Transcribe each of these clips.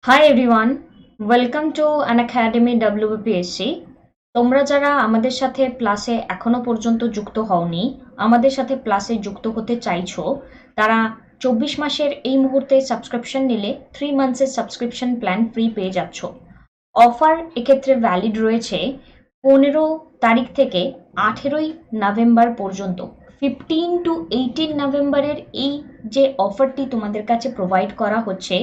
Hi everyone, welcome to an academy WBPSC। তোমরা যারা আমাদের সাথে প্লাসে এখনো পর্যন্ত যুক্ত হওনি, আমাদের সাথে প্লাসে যুক্ত হতে চাইছো, তারা 24 মাসের এই মুহূর্তে সাবস্ক্রিপশন নিলে 3 মান্থসের সাবস্ক্রিপশন প্ল্যান ফ্রি পেয়ে যাচ্ছ। অফার এক্ষেত্রে ভ্যালিড রয়েছে 15 তারিখ থেকে 18ই নভেম্বর পর্যন্ত। 15 to 18 নভেম্বরের এই যে অফারটি তোমাদের কাছে প্রোভাইড করা হচ্ছে,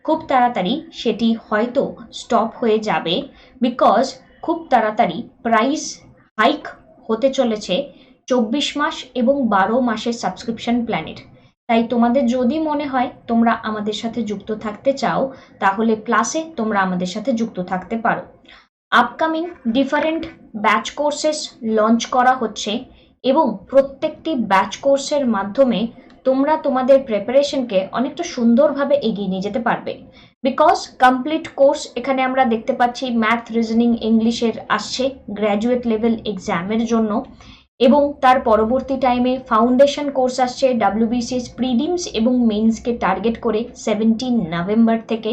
খুব তাড়াতাড়ি সেটি হয়তো স্টপ হয়ে যাবে, বিকজ খুব তাড়াতাড়ি প্রাইস হাইক হতে চলেছে 24 মাস এবং 12 মাসের সাবস্ক্রিপশন প্ল্যানের। তাই তোমাদের যদি মনে হয় তোমরা আমাদের সাথে যুক্ত থাকতে চাও, তাহলে প্লাসে তোমরা আমাদের সাথে যুক্ত থাকতে পারো। Upcoming different batch courses launch করা হচ্ছে এবং প্রত্যেকটি ব্যাচ কোর্সের মাধ্যমে তোমরা তোমাদের প্রিপারেশনকে অনেকটা সুন্দরভাবে এগিয়ে নিয়ে যেতে পারবে। বিকজ কমপ্লিট কোর্স এখানে আমরা দেখতে পাচ্ছি ম্যাথ, রিজনিং, ইংলিশের আসছে গ্র্যাজুয়েট লেভেল এক্সামের জন্য, এবং তার পরবর্তী টাইমে ফাউন্ডেশন কোর্স আসছে WBCS প্রিলিমস এবং মেন্সকে টার্গেট করে 17 নভেম্বর থেকে।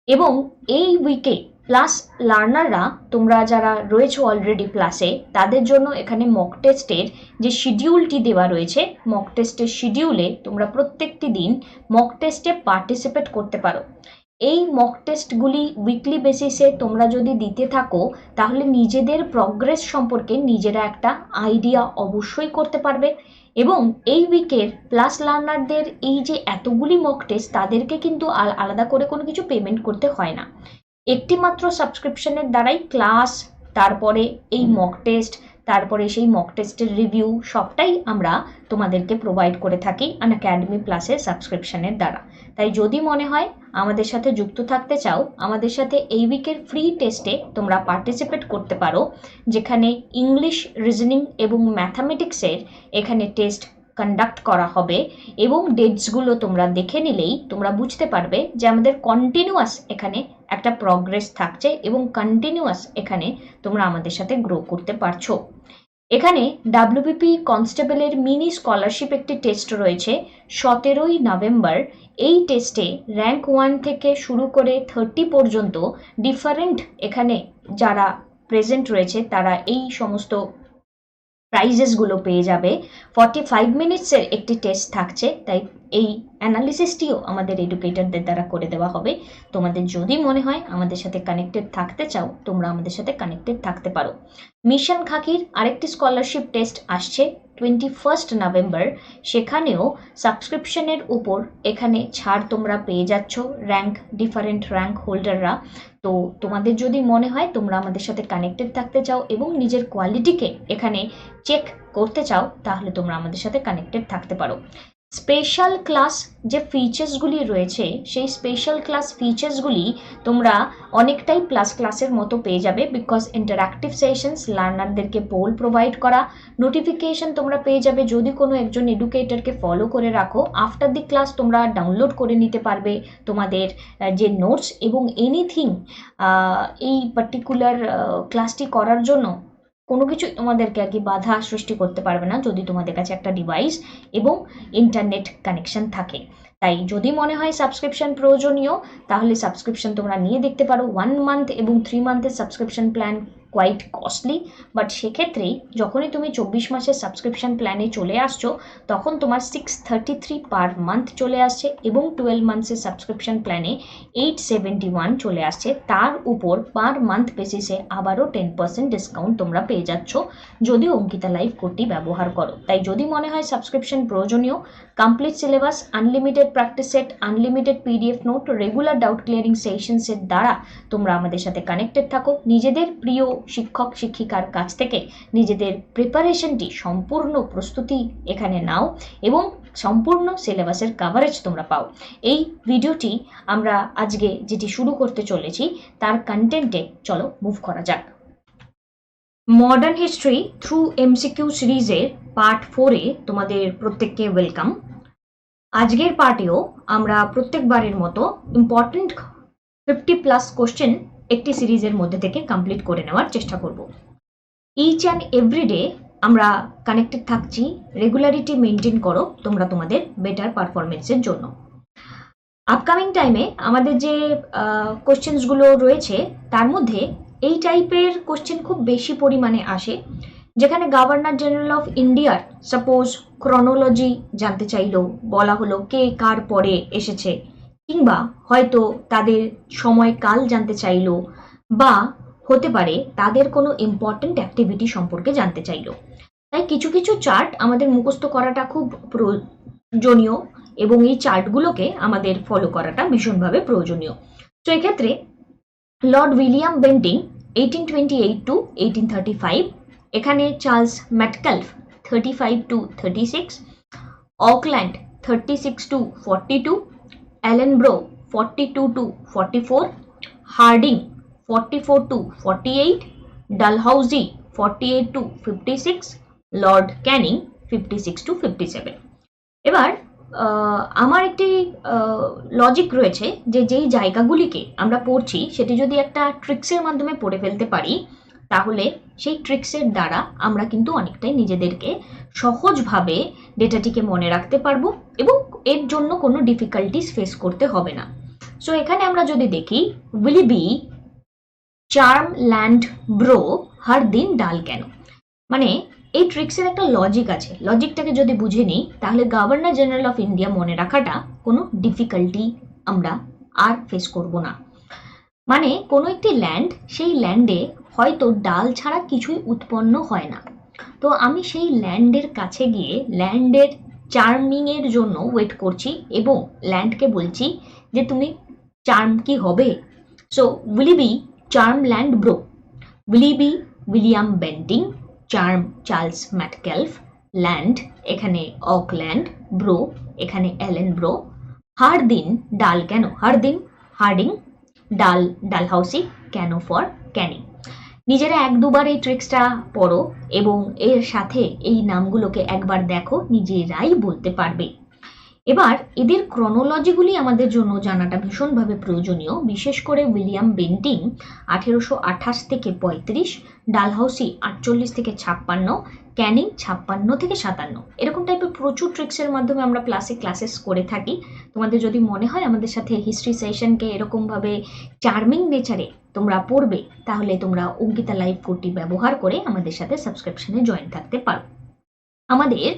এবং এই উইকে প্লাস লার্নাররা, তোমরা যারা রয়েছে অলরেডি প্লাসে, তাদের জন্য এখানে মক টেস্টের যে শিডিউলটি দেওয়া রয়েছে, মক টেস্টের শিডিউলে তোমরা প্রত্যেকটি দিন মক টেস্টে পার্টিসিপেট করতে পারো। এই মক টেস্টগুলি উইকলি বেসিসে তোমরা যদি দিতে থাকো, তাহলে নিজেদের প্রগ্রেস সম্পর্কে নিজেরা একটা আইডিয়া অবশ্যই করতে পারবে। এবং এই উইকের প্লাস লার্নারদের এই যে এতগুলি মক টেস্ট, তাদেরকে কিন্তু আলাদা করে কোনো কিছু পেমেন্ট করতে হয় না। একটি মাত্র সাবস্ক্রিপশনের দ্বারাই ক্লাস, তারপরে এই মক টেস্ট, তারপরে সেই মক টেস্টের রিভিউ সবটাই আমরা তোমাদেরকে প্রোভাইড করে থাকি আনএকাডেমি প্লাসের সাবস্ক্রিপশনের দ্বারা। তাই যদি মনে হয় আমাদের সাথে যুক্ত থাকতে চাও, আমাদের সাথে এই উইকের ফ্রি টেস্টে তোমরা পার্টিসিপেট করতে পারো, যেখানে ইংলিশ, রিজনিং এবং ম্যাথামেটিক্সের এখানে টেস্ট কন্ডাক্ট করা হবে। এবং ডেটসগুলো তোমরা দেখে নিলেই তোমরা বুঝতে পারবে যে আমাদের কন্টিনিউয়াস এখানে একটা প্রগ্রেস থাকছে এবং কন্টিনিউয়াস এখানে তোমরা আমাদের সাথে গ্রো করতে পারছো। এখানে WBP কনস্টেবলের মিনি স্কলারশিপ একটি টেস্ট রয়েছে 17ই নভেম্বর। এই টেস্টে র্যাঙ্ক 1 থেকে শুরু করে 30 পর্যন্ত ডিফারেন্ট এখানে যারা প্রেজেন্ট রয়েছে, তারা এই সমস্ত প্রাইজেসগুলো পেয়ে যাবে। 45 মিনিটসের একটি টেস্ট থাকছে, তাই এই অ্যানালিসিসটিও আমাদের এডুকেটরদের দ্বারা করে দেওয়া হবে। তোমাদের যদি মনে হয় আমাদের সাথে কানেক্টেড থাকতে চাও, তোমরা আমাদের সাথে কানেক্টেড থাকতে পারো। মিশন খাকির আরেকটি স্কলারশিপ টেস্ট আসছে 21 নভেম্বর। সেখানেও সাবস্ক্রিপশনের উপর এখানে ছাড় তোমরা পেয়ে যাচ্ছ ডিফারেন্ট র্যাঙ্ক হোল্ডাররা। তো তোমাদের যদি মনে হয় তোমরা আমাদের সাথে কানেক্টেড থাকতে চাও এবং নিজের কোয়ালিটিকে এখানে চেক করতে চাও, তাহলে তোমরা আমাদের সাথে কানেক্টেড থাকতে পারো। স্পেশাল ক্লাস যে ফিচার্সগুলি রয়েছে, সেই স্পেশাল ক্লাস ফিচার্সগুলি তোমরা অনেকটাই প্লাস ক্লাসের মতো পেয়ে যাবে, বিকজ ইন্টারঅ্যাক্টিভ সেশনস, লার্নারদেরকে পোল প্রোভাইড করা, নোটিফিকেশন তোমরা পেয়ে যাবে যদি কোনো একজন এডুকেটরকে ফলো করে রাখো। আফটার দি ক্লাস তোমরা ডাউনলোড করে নিতে পারবে তোমাদের যে নোটস এবং এনিথিং এই পার্টিকুলার ক্লাসটি করার জন্য কোনো কিছু তোমাদেরকে আর কি বাধা সৃষ্টি করতে পারবে না, যদি তোমাদের কাছে একটা ডিভাইস এবং ইন্টারনেট কানেকশন থাকে। তাই যদি মনে হয় সাবস্ক্রিপশন প্রয়োজনীয়, তাহলে সাবস্ক্রিপশন তোমরা নিয়ে দেখতে পারো। 1 মান্থ এবং 3 মান্থের subscription plan quite costly, but সেক্ষেত্রেই যখনই তুমি 24 মাসের সাবস্ক্রিপশন প্ল্যানে চলে আসছো, তখন তোমার 633 পার মান্থ চলে আসছে এবং 12 মান্থসের সাবস্ক্রিপশন প্ল্যানে 871 চলে আসছে। তার উপর পার মান্থ বেসিসে আবারও 10% ডিসকাউন্ট তোমরা পেয়ে যাচ্ছ যদি অঙ্কিতা লাইভ কোডটি ব্যবহার করো। তাই যদি মনে হয় সাবস্ক্রিপশন প্রয়োজনীয়, complete syllabus, unlimited practice set, unlimited PDF note, regular doubt clearing সেশনসের দ্বারা তোমরা আমাদের সাথে কানেক্টেড থাকো। নিজেদের প্রিয় শিক্ষক শিক্ষিকার কাছ থেকে নিজেদের প্রিপারেশনটি সম্পূর্ণ প্রস্তুতি এখানে নাও এবং সম্পূর্ণ সিলেবাসের কভারেজ তোমরা পাও। এই ভিডিওটি আমরা আজকে যেটি শুরু করতে চলেছি, তার কন্টেন্টে চলো মুভ করা যাক। মডার্ন হিস্ট্রি থ্রু MCQ সিরিজের পার্ট 4-এ তোমাদের প্রত্যেককে ওয়েলকাম। আজকের পার্টেও আমরা প্রত্যেকবারের মতো ইম্পর্টেন্ট 50+ কোশ্চেন একটি সিরিজের মধ্যে থেকে কমপ্লিট করে নেওয়ার চেষ্টা করব। ইচ অ্যান্ড এভরি ডে আমরা কানেক্টেড থাকছি। রেগুলারিটি মেনটেন করো তোমরা তোমাদের বেটার পারফরমেন্সের জন্য। আপকামিং টাইমে আমাদের যে কোশ্চেন্সগুলো রয়েছে তার মধ্যে এই টাইপের কোশ্চেন খুব বেশি পরিমাণে আসে, যেখানে গভর্নর জেনারেল অফ ইন্ডিয়ার সাপোজ ক্রনোলজি জানতে চাইলো, বলা হলো কে কার পরে এসেছে, কিংবা হয়তো তাদের সময়কাল জানতে চাইলো, বা হতে পারে তাদের কোনো ইম্পর্টেন্ট অ্যাক্টিভিটি সম্পর্কে জানতে চাইলো। তাই কিছু কিছু চার্ট আমাদের মুখস্থ করাটা খুব প্রয়োজনীয় এবং এই চার্টগুলোকে আমাদের ফলো করাটা ভীষণভাবে প্রয়োজনীয়। তো এক্ষেত্রে লর্ড উইলিয়াম বেন্টিং 1828 টু 1835, এখানে Charles Metcalfe 35 to 36, Auckland 36 to 42, Ellenborough 42 to 44, Hardinge 44 to 48, Dalhousie 48 to 56, Lord Canning 56 to 57। এবার আমার একটি লজিক রয়েছে যে যেই জায়গাগুলিকে আমরা পড়ছি সেটি যদি একটা ট্রিক্সের মাধ্যমে পড়ে ফেলতে পারি, তাহলে সেই ট্রিক্সের দ্বারা আমরা কিন্তু অনেকটাই নিজেদেরকে সহজভাবে ডেটাটিকে মনে রাখতে পারবো এবং এর জন্য কোনো ডিফিকাল্টিস ফেস করতে হবে না। সো এখানে আমরা যদি দেখি, will be charm land bro হর দিন ডাল কেন, মানে এই ট্রিক্সের একটা লজিক আছে, লজিকটাকে যদি বুঝে নিই তাহলে গভর্নর জেনারেল অফ ইন্ডিয়া মনে রাখাটা কোনো ডিফিকাল্টি আমরা আর ফেস করব না। মানে কোনো একটি ল্যান্ড, সেই ল্যান্ডে হয়তো ডাল ছাড়া কিছুই উৎপন্ন হয় না, তো আমি সেই ল্যান্ডের কাছে গিয়ে ল্যান্ডের চার্মিং এর জন্য ওয়েট করছি এবং ল্যান্ডকে বলছি যে তুমি চার্ম কি হবে। So will be charm land bro, will be William Bentinck, charm Charles Metcalfe, land এখানে অকল্যান্ড, ব্রো এখানে অ্যালেন ব্রো, হার্দিন ডাল কেন, হার্দিন হার্ডিং, ডাল ডালহাউসি, কেন ফর ক্যানিং। নিজেরা এক দুবার এই ট্রিক্সটা পড়ো এবং এর সাথে এই নামগুলোকে একবার দেখো, নিজেরাই বলতে পারবে। এবার এদের ক্রনোলজিগুলি আমাদের জন্য জানাটা ভীষণভাবে প্রয়োজনীয়, বিশেষ করে উইলিয়াম বেন্টিং 1828 থেকে 35, ডালহাউসি 48 থেকে 56, ক্যানিং 56 থেকে 57, এরকম টাইপের প্রচুর ট্রিক্সের মাধ্যমে আমরা ক্লাসেস করে থাকি। তোমাদের যদি মনে হয় আমাদের সাথে হিস্ট্রি সেশনকে এরকমভাবে চার্মিং নেচারে তোমরা পড়বে, তাহলে তোমরা অঙ্কিতা লাইভ কোডটি ব্যবহার করে আমাদের সাথে সাবস্ক্রিপশনে জয়েন থাকতে পারো। আমাদের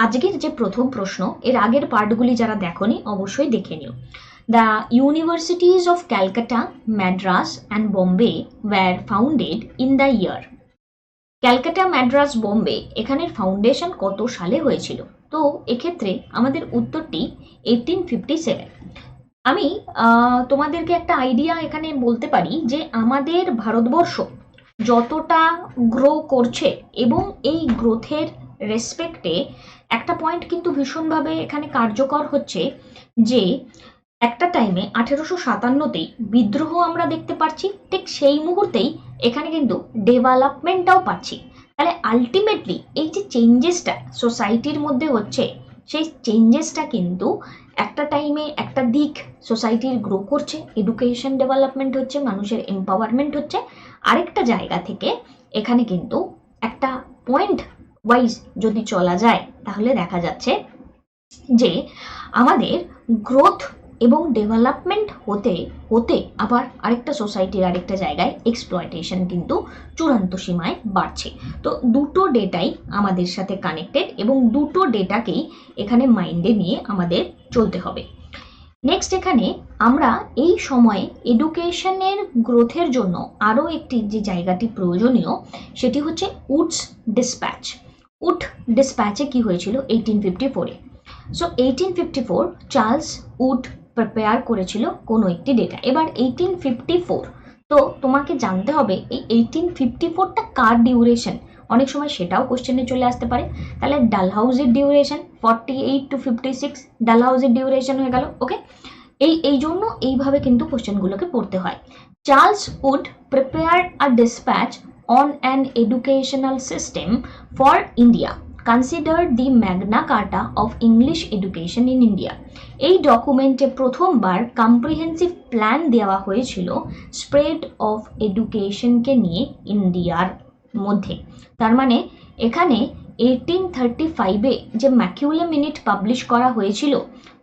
আজকের যে প্রথম প্রশ্ন, এর আগের পার্টগুলি যারা দেখোনি অবশ্যই দেখে নিও। The universities of Calcutta, Madras and Bombay were founded in the year. Calcutta, Madras, Bombay এখানের ফাউন্ডেশন কত সালে হয়েছিল? তো এক্ষেত্রে আমাদের উত্তরটি 1857। আমি তোমাদেরকে একটা আইডিয়া এখানে বলতে পারি যে আমাদের ভারতবর্ষ যতটা গ্রো করছে এবং এই গ্রোথের রেসপেক্টে একটা পয়েন্ট কিন্তু ভীষণভাবে এখানে কার্যকর হচ্ছে, যে একটা টাইমে 1857তেই বিদ্রোহ আমরা দেখতে পাচ্ছি, ঠিক সেই মুহূর্তেই এখানে কিন্তু ডেভেলপমেন্টটাও পাচ্ছি। তাহলে আলটিমেটলি এই যে চেঞ্জেসটা সোসাইটির মধ্যে হচ্ছে, সেই চেঞ্জেসটা কিন্তু একটা টাইমে একটা দিক সোসাইটির গ্রো করছে, এডুকেশন ডেভেলপমেন্ট হচ্ছে, মানুষের এম্পাওয়ারমেন্ট হচ্ছে, আরেকটা জায়গা থেকে এখানে কিন্তু একটা পয়েন্ট ওয়াইজ যদি চলা যায় তাহলে দেখা যাচ্ছে যে আমাদের গ্রোথ এবং ডেভেলপমেন্ট হতে হতে আবার আরেকটা সোসাইটির আরেকটা জায়গায় এক্সপ্লয়টেশন কিন্তু চূড়ান্ত সীমায় বাড়ছে। তো দুটো ডেটাই আমাদের সাথে কানেক্টেড এবং দুটো ডেটাকেই এখানে মাইন্ডে নিয়ে আমাদের চলতে হবে। নেক্সট এখানে আমরা এই সময়ে এডুকেশনের গ্রোথের জন্য আরও একটি যে জায়গাটি প্রয়োজনীয় সেটি হচ্ছে উডস ডিসপ্যাচ। উড ডিসপ্যাচে কি হয়েছিল 1854-এ। সো 1854 চার্লস উড প্রিপেয়ার করেছিল কোনো একটি ডেটা। এবার 1854, তো তোমাকে জানতে হবে এই 1854টা কার ডিউরেশন, অনেক সময় সেটাও কোশ্চেনে চলে আসতে পারে। তাহলে ডালহাউজির ডিউরেশন 48 টু 56, ডালহাউজির ডিউরেশন হয়ে গেল। ওকে, এই জন্য এইভাবে কিন্তু কোশ্চেনগুলোকে পড়তে হয়। Charles Wood prepare a dispatch on an educational system for India, considered the Magna Carta of English education in India. এই ডকুমেন্টে প্রথমবার কম্প্রিহেন্সিভ প্ল্যান দেওয়া হয়েছিল স্প্রেড অফ এডুকেশনকে নিয়ে ইন্ডিয়ার মধ্যে। তার মানে এখানে 1835-এ যে ম্যাকিউলে মিনিট পাবলিশ করা হয়েছিল,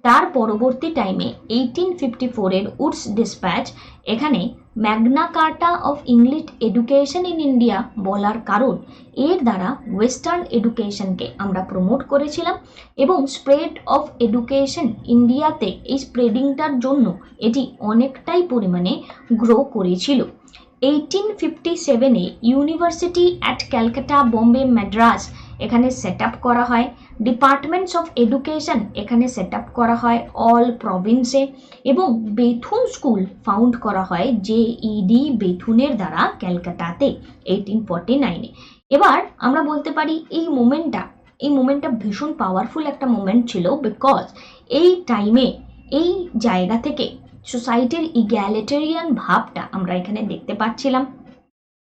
তার পরবর্তী টাইমে 1854 এর উডস ডিসপ্যাচ এখানে Magna কার্টা of English education in India বলার কারণ এর দ্বারা ওয়েস্টার্ন এডুকেশনকে আমরা প্রমোট করেছিলাম এবং স্প্রেড অফ এডুকেশন ইন্ডিয়াতে এই স্প্রেডিংটার জন্য এটি অনেকটাই পরিমাণে গ্রো করেছিল। 1857 ইউনিভার্সিটি অ্যাট ক্যালকাটা, বোম্বে, মাদ্রাস এখানে সেট আপ করা হয়। ডিপার্টমেন্টস অফ এডুকেশন এখানে সেট আপ করা হয় অল প্রভিন্সে এবং বেথুন স্কুল ফাউন্ড করা হয় JED বেথুনের দ্বারা ক্যালকাটাতে 1849-এ। এবার আমরা বলতে পারি এই মোমেন্টটা ভীষণ পাওয়ারফুল একটা মোমেন্ট ছিল, বিকজ এই টাইমে এই জায়গা থেকে সোসাইটির ইগ্যালিটেরিয়ান ভাবটা আমরা এখানে দেখতে পাচ্ছিলাম।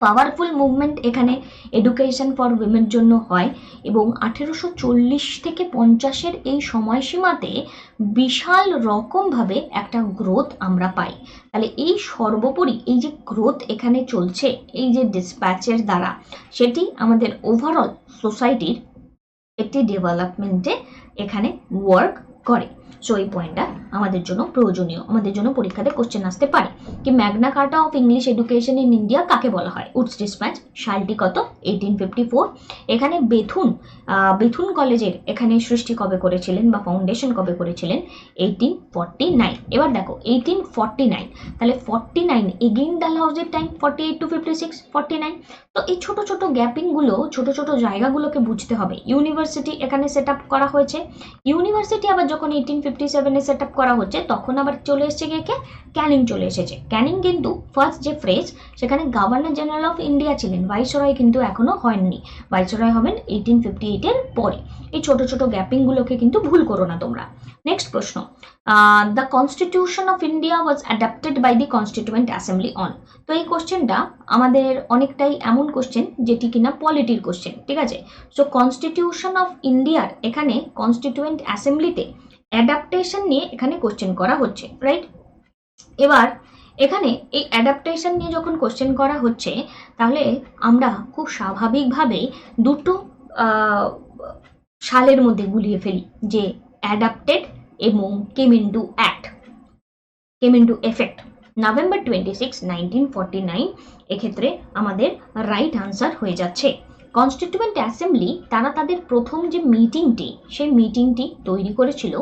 পাওয়ারফুল মুভমেন্ট এখানে এডুকেশন ফর উইমেন জন্য হয় এবং 1840 থেকে 50-এর এই সময়সীমাতে বিশাল রকমভাবে একটা গ্রোথ আমরা পাই। তাহলে এই সর্বোপরি এই যে গ্রোথ এখানে চলছে এই যে ডিসপ্যাচের দ্বারা, সেটি আমাদের ওভারঅল সোসাইটির একটি ডেভেলপমেন্টে এখানে ওয়ার্ক করে। সো এই পয়েন্টটা আমাদের জন্য প্রয়োজনীয়, আমাদের জন্য পরীক্ষাতে কোশ্চেন আসতে পারে কি Magna কার্টা of English education in India কাকে বলা হয়। উডস ডিসপ্যাচ সালটি কত? 1854। এখানে বেথুন কলেজের এখানে সৃষ্টি কবে করেছিলেন বা ফাউন্ডেশন কবে করেছিলেন? 1849। এবার দেখো 1849, তাহলে 49 এগেইন ডালহাউসের টাইম 48 to 56, 49। তো এই ছোট ছোট গ্যাপিংগুলো, ছোট ছোট জায়গাগুলোকে বুঝতে হবে। ইউনিভার্সিটি এখানে সেট আপ করা হয়েছে। ইউনিভার্সিটি আবার যখন 1857-এ সেট আপ করা হচ্ছে তখন আবার চলে এসেছে কে? ক্যানিং চলে এসেছে। ক্যানিং কিন্তু ফার্স্ট যে ফ্রেজ সেখানে গভর্নর জেনারেল অফ ইন্ডিয়া ছিলেন, ভাইসরয় কিন্তু এখনো হয়নি। ভাইসরয় হবেন 1858-এর পরে। এই ছোট ছোট গ্যাপিংগুলোকে কিন্তু ভুল করো না তোমরা। নেক্সট প্রশ্ন, the constitution of India was adapted by the constituent assembly on. তো এই কোশ্চেনটা আমাদের অনেকটাই এমন কোশ্চেন যেটি কিনা পলিটির কোশ্চেন, ঠিক আছে। সো কনস্টিটিউশন অফ ইন্ডিয়ার এখানে কনস্টিটিউয়েন্ট অ্যাসেম্বলিতে অ্যাডাপ্টেশন নিয়ে এখানে কোশ্চেন করা হচ্ছে, রাইট। এবার এখানে এই অ্যাডাপ্টেশন নিয়ে যখন কোশ্চেন করা হচ্ছে তাহলে আমরা খুব স্বাভাবিকভাবে দুটো সালের মধ্যে গুলিয়ে ফেলি, যে অ্যাডাপ্টেড এবং কেম ইনটু এফেক্ট নভেম্বর 26, 1949। এক্ষেত্রে আমাদের রাইট আনসার হয়ে যাচ্ছে। কনস্টিটিউয়েন্ট অ্যাসেম্বলি তারা তাদের প্রথম যে মিটিংটি সেই মিটিংটি তৈরি করেছিল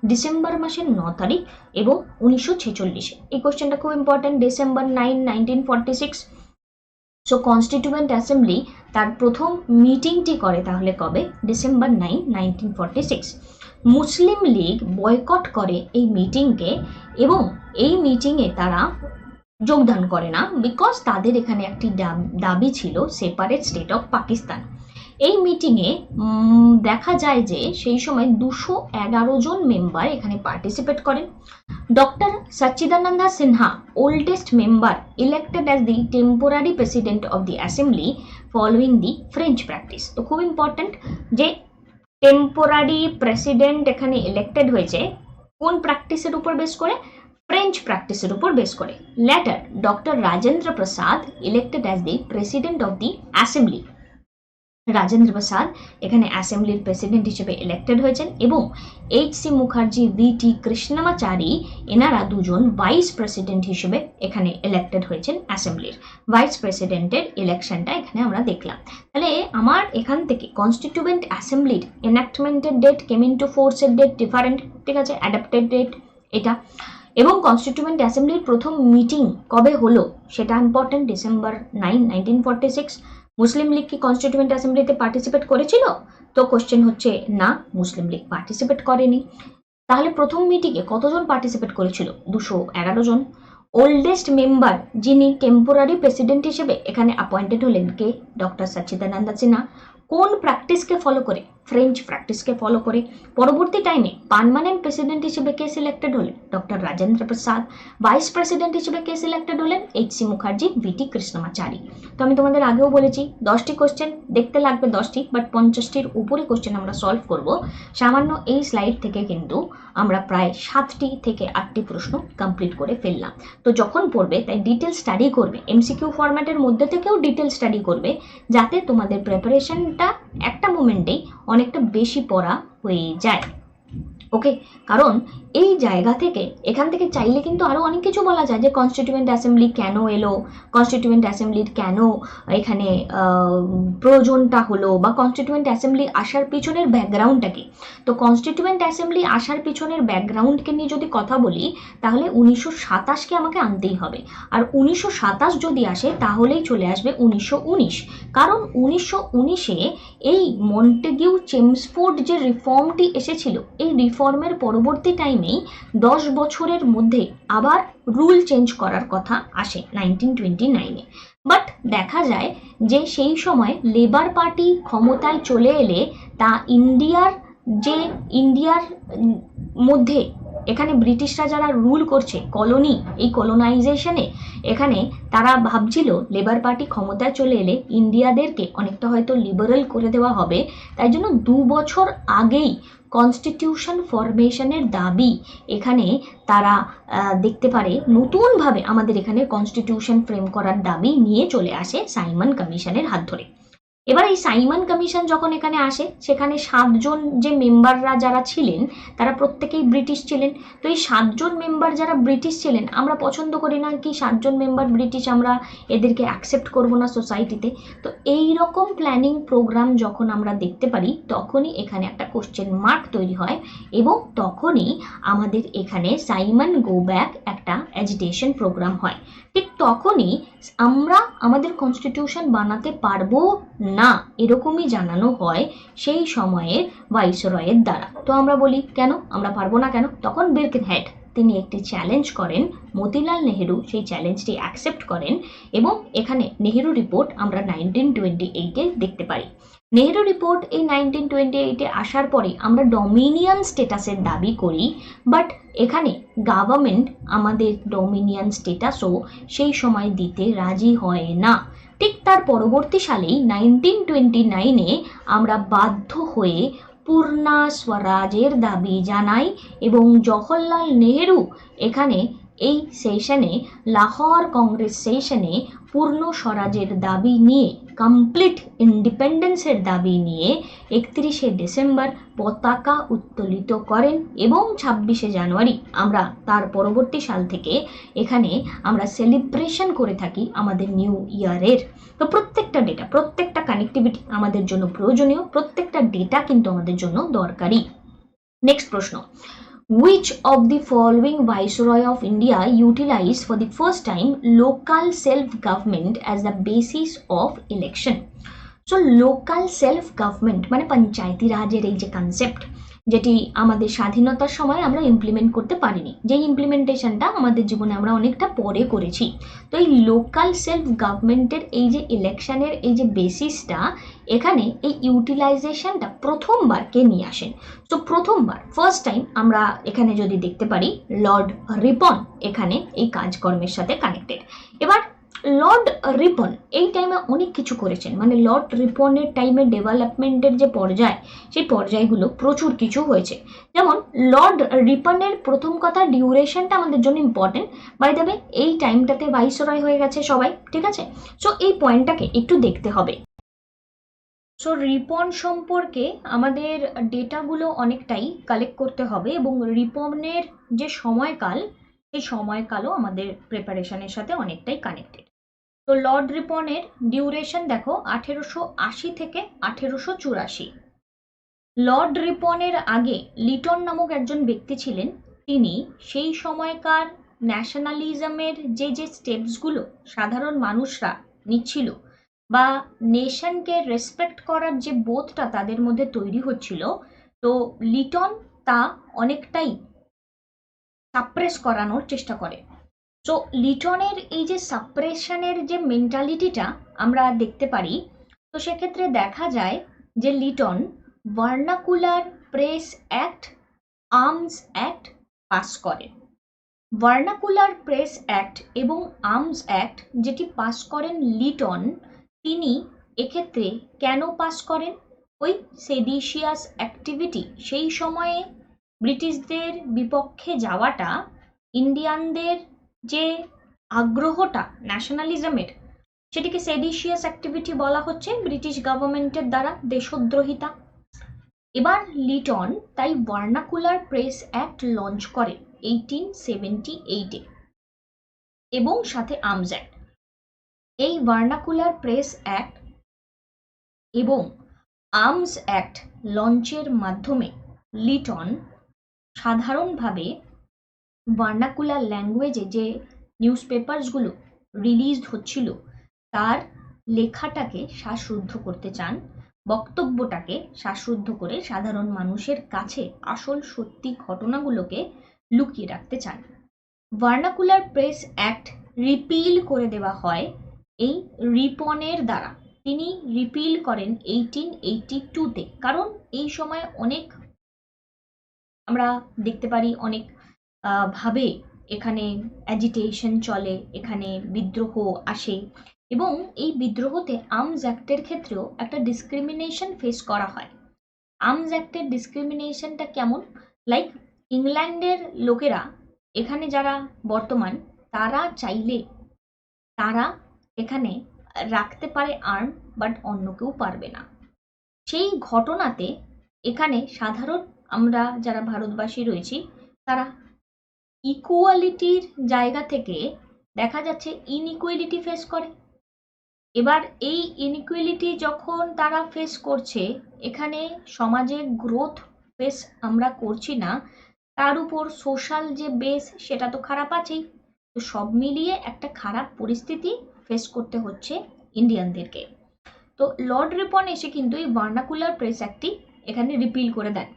ডিসেম্বর মাসের 9 তারিখ এবং 1946-এ। এই কোশ্চেনটা খুব important, December 9, 1946। So constituent assembly তার প্রথম মিটিংটি করে তাহলে কবে? ডিসেম্বর 9, 1946। মুসলিম লীগ বয়কট করে এই মিটিংকে এবং এই মিটিংয়ে তারা যোগদান করে না, বিকজ তাদের এখানে একটি দাবি ছিল সেপারেট স্টেট অফ পাকিস্তান। এই মিটিংয়ে দেখা যায় যে সেই সময় 211 জন মেম্বার এখানে পার্টিসিপেট করেন। Doctor Sachchidananda Sinha, oldest member, elected as the temporary president of the assembly following the French practice. তো খুব ইম্পর্টেন্ট যে টেম্পোরারি প্রেসিডেন্ট এখানে ইলেক্টেড হয়েছে কোন প্র্যাকটিসের উপর বেস করে? ফ্রেঞ্চ প্র্যাকটিসের উপর বেস করে। Later doctor Rajendra Prasad elected as the president of the assembly. Rajendra Prasad এখানে অ্যাসেম্বলির প্রেসিডেন্ট হিসেবে ইলেক্টেড হয়েছেন এবং HC মুখার্জি, VT কৃষ্ণমাচারী এনারা দুজন ভাইস প্রেসিডেন্ট হিসেবে এখানে ইলেক্টেড হয়েছেন অ্যাসেম্বলির। ভাইস প্রেসিডেন্টের ইলেকশনটা এখানে আমরা দেখলাম। তাহলে আমার এখান থেকে কনস্টিটিউয়েন্ট অ্যাসেম্বলির এনাক্টমেন্টের ডেট, কেম ইনটু ফোর্সের ডেট ডিফারেন্ট, ঠিক আছে, অ্যাডাপ্টেড ডেট এটা। এবং কনস্টিটিউয়েন্ট অ্যাসেম্বলির প্রথম মিটিং কবে হলো সেটা ইম্পর্টেন্ট, ডিসেম্বর 9, 1946। মুসলিম লীগ কি কনস্টিটিউয়েন্ট অ্যাসেম্বলিতে পার্টিসিপেট করেছিল? তো কোশ্চেন হচ্ছে না, মুসলিম লীগ পার্টিসিপেট করেনি। তাহলে প্রথম মিটিংয়ে কতজন পার্টিসিপেট করেছিল? 211 জন। ওল্ডেস্ট মেম্বার যিনি টেম্পোরারি প্রেসিডেন্ট হিসেবে এখানে অ্যাপয়েন্টেড হলেন কে? ডক্টর সচ্চিদানন্দ সিনহা। কোন প্র্যাকটিসকে ফলো করে? ফ্রেঞ্চ প্র্যাকটিসকে ফলো করে। পরবর্তী টাইমে পার্মানেন্ট প্রেসিডেন্ট হিসেবে কে সিলেক্টেড হলেন? ডক্টর রাজেন্দ্র প্রসাদ। ভাইস প্রেসিডেন্ট হিসেবে কে সিলেক্টেড হলেন? HC Mukherjee, VT Krishnamachari. তো আমি তোমাদের আগেও বলেছি 10টি কোশ্চেন দেখতে লাগবে 10টি, বাট 50টির উপরে কোশ্চেন আমরা সলভ করব। সামান্য এই স্লাইড থেকে কিন্তু আমরা প্রায় 7টি থেকে 8টি প্রশ্ন কমপ্লিট করে ফেললাম। তো যখন পড়বে তাই ডিটেল স্টাডি করবে, MCQ ফরম্যাটের মধ্যে থেকেও ডিটেল স্টাডি করবে, যাতে তোমাদের প্রিপারেশনটা একটা মোমেন্টেই অনেকটা বেশি পড়া হয়ে যায়। ওকে, কারণ এই জায়গা থেকে এখান থেকে চাইলে কিন্তু আরো অনেক কিছু বলা যায় যে কনস্টিটিউয়েন্ট অ্যাসেম্বলি কেন এলো, কনস্টিটিউয়েন্ট অ্যাসেম্বলির কেন এখানে প্রয়োজনটা হলো, বা কনস্টিটিউয়েন্ট অ্যাসেম্বলি আসার পিছনের ব্যাকগ্রাউন্ডটা কি। তো কনস্টিটিউয়েন্ট অ্যাসেম্বলি আসার পিছনের ব্যাকগ্রাউন্ডকে নিয়ে যদি কথা বলি তাহলে 1927কে আমাকে আনতেই হবে। আর 1927 যদি আসে তাহলেই চলে আসবে 1919, কারণ 1919-এ এই মন্টেগিউ চেমসফোর্ড যে রিফর্মটি এসেছিল, এই রিফর্মের পরবর্তী টাইমেই 10 বছরের মধ্যে আবার রুল চেঞ্জ করার কথা আসে 1929-এ। বাট দেখা যায় যে সেই সময় লেবার পার্টি ক্ষমতায় চলে এলে তা ইন্ডিয়ার মধ্যে এখানে ব্রিটিশরা যারা রুল করছে কলোনি, এই কলোনাইজেশনে এখানে তারা ভাবছিল লেবার পার্টি ক্ষমতায় চলে এলে ইন্ডিয়াদেরকে অনেকটা হয়তো লিবারেল করে দেওয়া হবে, তাই জন্য 2 বছর আগেই কনস্টিটিউশন ফরমেশনের দাবি এখানে তারা দেখতে পারে, নতুনভাবে আমাদের এখানে কনস্টিটিউশন ফ্রেম করার দাবি নিয়ে চলে আসে সাইমন কমিশনের হাত ধরে। এবার এই সাইমন কমিশন যখন এখানে আসে সেখানে 7 জন যে মেম্বাররা যারা ছিলেন তারা প্রত্যেকেই ব্রিটিশ ছিলেন। তো এই 7 জন মেম্বার যারা ব্রিটিশ ছিলেন, আমরা পছন্দ করি না কি 7 জন মেম্বার ব্রিটিশ, আমরা এদেরকে অ্যাকসেপ্ট করব না সোসাইটিতে। তো এই রকম প্ল্যানিং প্রোগ্রাম যখন আমরা দেখতে পারি তখনই এখানে একটা কোশ্চেন মার্ক তৈরি হয়, এবং তখনই আমাদের এখানে সাইমন গো ব্যাক একটা এজিটেশন প্রোগ্রাম হয়। ঠিক তখনই আমরা আমাদের কনস্টিটিউশন বানাতে পারবো না এরকমই জানানো হয় সেই সময়ে ভাইসরয়ের দ্বারা। তো আমরা বলি কেন আমরা পারবো না কেন, তখন বিরকেনহেড তিনি একটি চ্যালেঞ্জ করেন, মতিলাল নেহেরু সেই চ্যালেঞ্জটি অ্যাকসেপ্ট করেন, এবং এখানে নেহেরু রিপোর্ট আমরা 1928-এ দেখতে পারি। নেহেরু রিপোর্ট এই 1928-এ আসার পরে আমরা ডমিনিয়ন স্টেটাসের দাবি করি, বাট এখানে গভর্নমেন্ট আমাদের ডমিনিয়ন স্টেটাসও সেই সময় দিতে রাজি হয় না। ঠিক তার পরবর্তী সালেই 1929-এ আমরা বাধ্য হয়ে পূর্ণা স্বরাজের দাবি জানাই, এবং জওহরলাল নেহেরু এখানে এই সেশনে, লাহোর কংগ্রেস সেশনে পূর্ণ স্বরাজের দাবি নিয়ে, কমপ্লিট ইন্ডিপেন্ডেন্সের দাবি নিয়ে 31শে ডিসেম্বর পতাকা উত্তোলিত করেন, এবং 26শে জানুয়ারি আমরা তার পরবর্তী সাল থেকে এখানে আমরা সেলিব্রেশন করে থাকি আমাদের নিউ ইয়ারের। তো প্রত্যেকটা ডেটা, প্রত্যেকটা কানেক্টিভিটি আমাদের জন্য প্রয়োজনীয়, প্রত্যেকটা ডেটা কিন্তু আমাদের জন্য দরকারি। নেক্সট প্রশ্ন, which of the following viceroy of India utilized for the first time local self-government as the basis of election? So local self-government মানে পঞ্চায়েতি রাজের এই যে কনসেপ্ট, যেটি আমাদের স্বাধীনতার সময় আমরা ইমপ্লিমেন্ট করতে পারিনি, যে ইমপ্লিমেন্টেশনটা আমাদের জীবনে আমরা অনেকটা পরে করেছি। তো এই লোকাল সেলফ গভর্নমেন্টের এই যে ইলেকশনের এই যে বেসিসটা, এখানে এই ইউটিলাইজেশনটা প্রথমবার কে নিয়ে আসেন? তো প্রথমবার ফার্স্ট টাইম আমরা এখানে যদি দেখতে পারি লর্ড রিপন এখানে এই কাজকর্মের সাথে কানেক্টেড। এবার লর্ড রিপন এই টাইমে অনেক কিছু করেছেন, মানে লর্ড রিপনের টাইমে ডেভেলপমেন্টের যে পর্যায়, সেই পর্যায়গুলো প্রচুর কিছু হয়েছে। যেমন লর্ড রিপনের প্রথম কথা ডিউরেশনটা আমাদের জন্য ইম্পর্টেন্ট, বাই দ্য ওয়ে এই টাইমটাতে ভাইসরয় হয়ে গেছে সবাই, ঠিক আছে? সো এই পয়েন্টটাকে একটু দেখতে হবে। সো রিপন সম্পর্কে আমাদের ডেটাগুলো অনেকটাই কালেক্ট করতে হবে, এবং রিপনের যে সময়কাল, সেই সময়কালও আমাদের প্রিপারেশনের সাথে অনেকটাই কানেক্টেড। তো লর্ড রিপনের ডিউরেশন দেখো 1880 থেকে 1884। লর্ড রিপনের আগে লিটন নামক একজন ব্যক্তি ছিলেন, তিনি সেই সময়কার ন্যাশনালিজমের যে স্টেপসগুলো সাধারণ মানুষরা নিচ্ছিল, বা নেশনকে রেসপেক্ট করার যে বোধটা তাদের মধ্যে তৈরি হচ্ছিল, তো লিটন তা অনেকটাই সাপ্রেস করানোর চেষ্টা করে। তো লিটনের এই যে সাপ্রেশনের যে মেন্টালিটিটা আমরা দেখতে পারি, তো সেক্ষেত্রে দেখা যায় যে Liton vernacular press act, arms act pass করেন। ভার্নাকুলার প্রেস অ্যাক্ট এবং আর্মস অ্যাক্ট যেটি পাস করেন লিটন, তিনি এক্ষেত্রে কেন পাস করেন? ওই সেডিশিয়াস অ্যাক্টিভিটি, সেই সময়ে ব্রিটিশদের বিপক্ষে যাওয়াটা, ইন্ডিয়ানদের যে আগ্রহটা ন্যাশনালিজমের, সেটিকে সেডিশিয়াস অ্যাক্টিভিটি বলা হচ্ছে ব্রিটিশ গভর্নমেন্টের দ্বারা দেশদ্রোহিতা। এবার লিটন তাই ভার্নাকুলার প্রেস অ্যাক্ট লঞ্চ করে 1878-এ এবং সাথে আর্মস অ্যাক্ট। এই ভার্নাকুলার প্রেস অ্যাক্ট এবং আর্মস অ্যাক্ট লঞ্চের মাধ্যমে লিটন সাধারণভাবে ভার্নাকুলার ল্যাঙ্গুয়েজে যে নিউজ পেপারসগুলো রিলিজ হচ্ছিল তার লেখাটাকে শ্বাসরুদ্ধ করতে চান, বক্তব্যটাকে শ্বাসরুদ্ধ করে সাধারণ মানুষের কাছে আসল সত্যি ঘটনাগুলোকে লুকিয়ে রাখতে চান। ভার্নাকুলার প্রেস অ্যাক্ট রিপিল করে দেওয়া হয় এই রিপনের দ্বারা। তিনি রিপিল করেন 1882-তে, কারণ এই সময় অনেক আমরা দেখতে পারি অনেক ভাবে এখানে অ্যাজিটেশন চলে, এখানে বিদ্রোহ আসে এবং এই বিদ্রোহতে আর্মস অ্যাক্টের ক্ষেত্রেও একটা ডিসক্রিমিনেশন ফেস করা হয়। আর্মস অ্যাক্টের ডিসক্রিমিনেশনটা কেমন? লাইক ইংল্যান্ডের লোকেরা এখানে যারা বর্তমান তারা চাইলে তারা এখানে রাখতে পারে আর্ম, বাট অন্য কেউ পারবে না। সেই ঘটনাতে এখানে সাধারণ আমরা যারা ভারতবাসী রয়েছি তারা ইকুয়ালিটির জায়গা থেকে দেখা যাচ্ছে ইনইকুয়ালিটি ফেস করে। এবার এই ইনইকুয়ালিটি যখন তারা ফেস করছে, এখানে সমাজে গ্রোথ ফেস আমরা করছি না, তার উপর সোশ্যাল যে বেস সেটা তো খারাপ আছেই। তো সব মিলিয়ে একটা খারাপ পরিস্থিতি ফেস করতে হচ্ছে ইন্ডিয়ানদেরকে। তো লর্ড রিপন এসে কিন্তু এই ভার্নাকুলার প্রেস অ্যাক্টটি এখানে রিপিল করে দেন।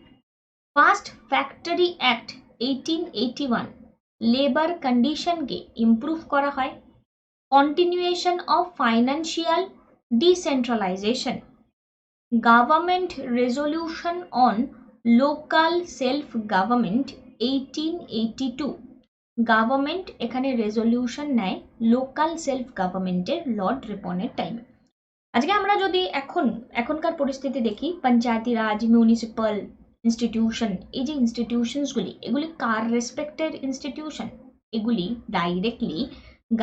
ফার্স্ট ফ্যাক্টরি অ্যাক্ট 1881 লেবার কন্ডিশনকে ইমপ্রুভ করা হয়। Continuation of financial decentralisation, government resolution on local self government 1882, government এখানে রেজলিউশন নেয় লোকাল সেলফ গভর্নমেন্টের লর্ড রিপনের টাইমে। আজকে আমরা যদি এখনকার পরিস্থিতি দেখি, পঞ্চায়েতি রাজ, মিউনিসিপাল ইনস্টিটিউশন, এই যে ইনস্টিটিউশনসগুলি এগুলি কার রেসপেক্টেড ইনস্টিটিউশন? এগুলি ডাইরেক্টলি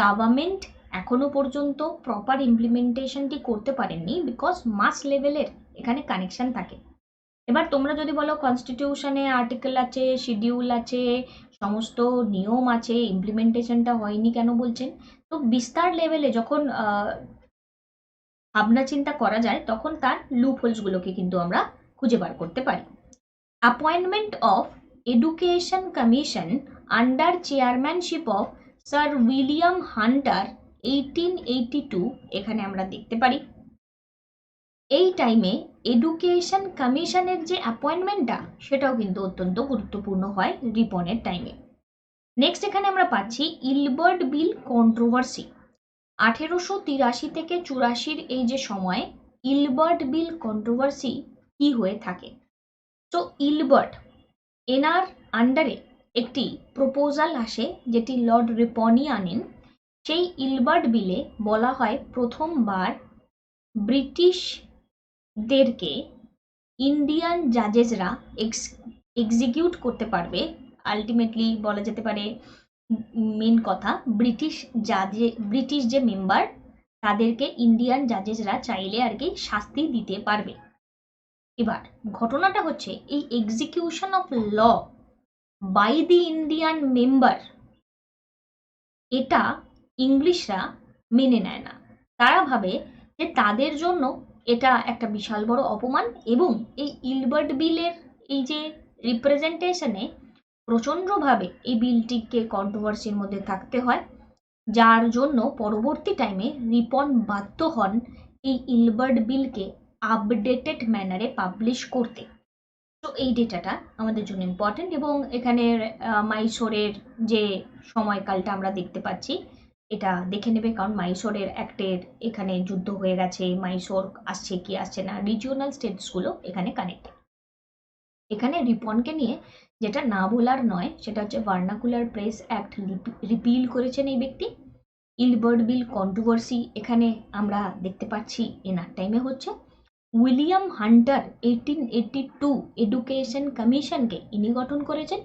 গভর্নমেন্ট এখনো পর্যন্ত প্রপার ইমপ্লিমেন্টেশনটি করতে পারেননি, বিকজ মাস লেভেলের এখানে কানেকশন থাকে। এবার তোমরা যদি বলো কনস্টিটিউশনে আর্টিকেল আছে, শিডিউল আছে, সমস্ত নিয়ম আছে, ইমপ্লিমেন্টেশনটা হয়নি কেন বলছেন? তো বিস্তার লেভেলে যখন ভাবনা চিন্তা করা যায় তখন তার লুপ হোলসগুলোকে কিন্তু আমরা খুঁজে বার করতে পারি। Appointment of education commission under chairmanship of sir William Hunter 1882 এখানে আমরা দেখতে পারি। এই টাইমে এডুকেশন কমিশনের যে অ্যাপয়েন্টমেন্টটা সেটাও কিন্তু অত্যন্ত গুরুত্বপূর্ণ হয় রিপনের টাইমে। নেক্সট এখানে আমরা পাচ্ছি ইলবার্ট বিল কন্ট্রোভার্সি। 1883 থেকে 84 এই যে সময় ইলবার্ট বিল কন্ট্রোভার্সি কি হয়ে থাকে? তো ইলবার্ট এনার আন্ডারে একটি প্রপোজাল আসে যেটি লর্ড রিপনই আনেন। সেই ইলবার্ট বিলে বলা হয় প্রথমবার ব্রিটিশদেরকে ইন্ডিয়ান জাজেসরা এক্সিকিউট করতে পারবে। আলটিমেটলি বলা যেতে পারে মেন কথা, ব্রিটিশ যে মেম্বার তাদেরকে ইন্ডিয়ান জাজেসরা চাইলে আর কি শাস্তি দিতে পারবে। এবার ঘটনাটা হচ্ছে এই execution of law by the Indian member, এটা ইংলিশরা মেনে নেয় না। তারা ভাবে যে তাদের জন্য এটা একটা বিশাল বড় অপমান এবং এই ইলবার্ট বিলের এই যে রিপ্রেজেন্টেশনে প্রচণ্ডভাবে এই বিলটিকে কন্ট্রোভার্সির মধ্যে থাকতে হয়, যার জন্য পরবর্তী টাইমে রিপন বাধ্য হন এই ইলবার্ট বিলকে আপডেটেড ম্যানারে পাবলিশ করতে। তো এই ডেটাটা আমাদের জন্য ইম্পর্টেন্ট এবং এখানে মাইসোরের যে সময়কালটা আমরা দেখতে পাচ্ছি এটা দেখে নেবে, কারণ মাইসোরের অ্যাক্টের এখানে যুদ্ধ হয়ে গেছে, মাইসোর আসছে কি আসছে না, রিজিওনাল স্টেটসগুলো এখানে কানেক্টেড। এখানে রিপনকে নিয়ে যেটা না বলার নয় সেটা হচ্ছে ভার্নাকুলার প্রেস অ্যাক্ট রিপিল করেছেন এই ব্যক্তি। ইলবার্ট বিল কন্ট্রোভার্সি এখানে আমরা দেখতে পাচ্ছি এনার টাইমে হচ্ছে। উইলিয়াম হান্টার 1882 এডুকেশন কমিশনকে ইনি গঠন করেছেন।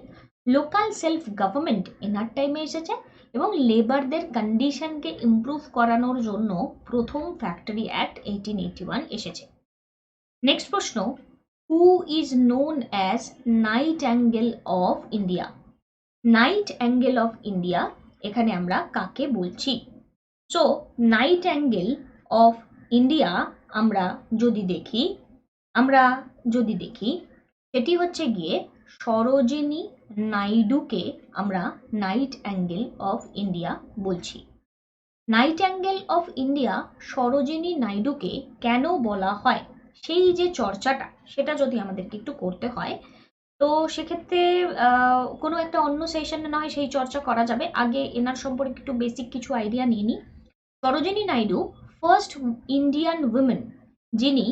লোকাল সেলফ গভর্নমেন্ট এনার টাইমে এসেছে এবং লেবারদের কন্ডিশনকে ইমপ্রুভ করানোর জন্য প্রথম ফ্যাক্টরি অ্যাক্ট 1881 এসেছে। নেক্সট প্রশ্ন, who is known as nightingale of India? Nightingale of India এখানে আমরা কাকে বলছি? So nightingale of India আমরা যদি দেখি সেটি হচ্ছে গিয়ে সরোজিনী নাইডুকে আমরা নাইট অ্যাঙ্গেল অফ ইন্ডিয়া বলছি। Nightingale of India Sarojini নাইডুকে কেন বলা হয় সেই যে চর্চাটা, সেটা যদি আমাদেরকে একটু করতে হয়, তো সেক্ষেত্রে কোনো একটা অন্য সেশনে নয় সেই চর্চা করা যাবে। আগে এনার সম্পর্কে একটু বেসিক কিছু আইডিয়া নিয়ে নিই। Sarojini Naidu first Indian women, যিনি